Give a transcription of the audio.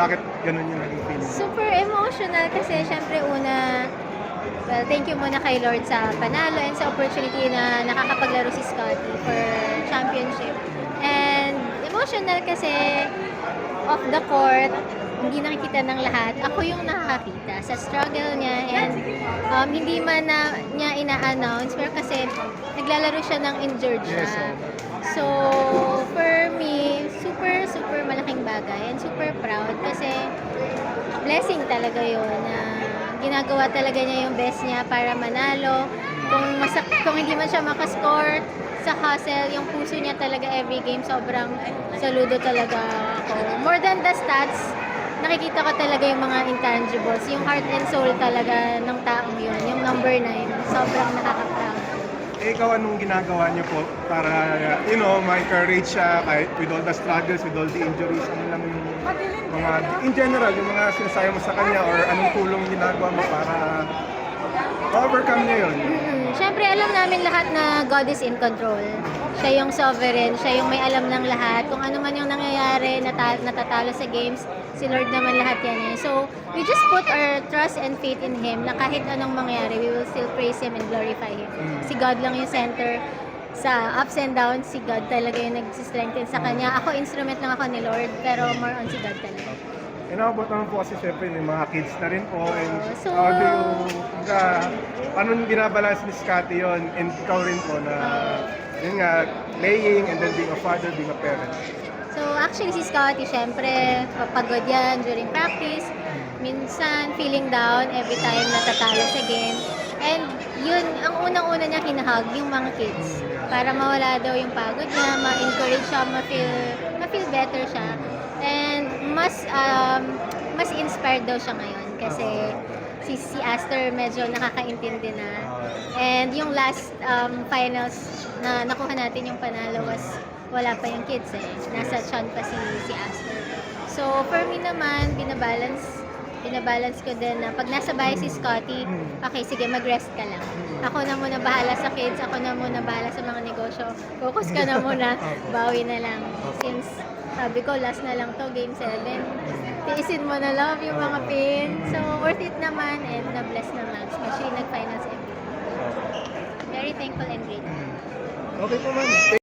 Bakit ganun yung naging feeling? Super emotional kasi syempre una, well, thank you muna kay Lord sa panalo and sa opportunity na nakakapaglaro si Scotty for championship. And emotional kasi off the court, hindi nakikita ng lahat. Ako yung nakakakita sa struggle niya and hindi man na niya ina-announce pero kasi naglalaro siya ng injured siya. Yes, So, for me, super, super malaking bagay and super proud kasi blessing talaga yun na ginagawa talaga niya yung best niya para manalo. Kung hindi man siya makascore sa hustle, yung puso niya talaga every game, sobrang saludo talaga ako. More than the stats, nakikita ko talaga yung mga intangibles, yung heart and soul talaga ng taong yun, yung number 9, sobrang nakaka-proud. Eh, ikaw anong ginagawa niyo po para, ma-encourage siya kahit with all the struggles, with all the injuries, ano lang yung mga, in general, yung mga sinasabi mo sa kanya or anong tulong ginagawa mo para overcome niya yun? Siyempre, alam namin lahat na God is in control. Siya yung sovereign, siya yung may alam ng lahat. Kung ano man yung nangyayari, natatalo sa games, si Lord naman lahat yan eh. So, we just put our trust and faith in Him na kahit anong mangyari, we will still praise Him and glorify Him. Si God lang yung center sa ups and downs, si God talaga yung nag-strengthen sa Kanya. Ako, instrument lang ako ni Lord, pero more on si God talaga. And how about naman po kasi syempre yung mga kids na rin po and So, how do you, paano binabalance ni Scotty yun and ikaw rin po na yun nga, playing and then being a father, being a parent? So, actually, si Scotty, syempre, papagod yan during practice. Minsan, feeling down every time natatalo sa game. And yun, ang unang-una niya kinahag, yung mga kids. Para mawala daw yung pagod niya, ma-encourage siya, ma-feel better siya. And mas inspired daw siya ngayon kasi si Aster medyo nakakaintindi na. And yung last finals na nakuha natin yung panalo was wala pa yung kids eh. Nasa tiyan pa si Aster. So for me naman, binabalance ko din na pag nasa bahay si Scotty, okay, sige, mag-rest ka lang. Ako na muna bahala sa kids, ako na muna bahala sa mga negosyo. Focus ka na muna, bawi na lang. Since sabi ko, last na lang to, game 7. Tiisin mo na love yung mga pain. So, worth it naman and na-bless naman. Especially nag-finals MVP. Very thankful and grateful. Okay po, ma'am.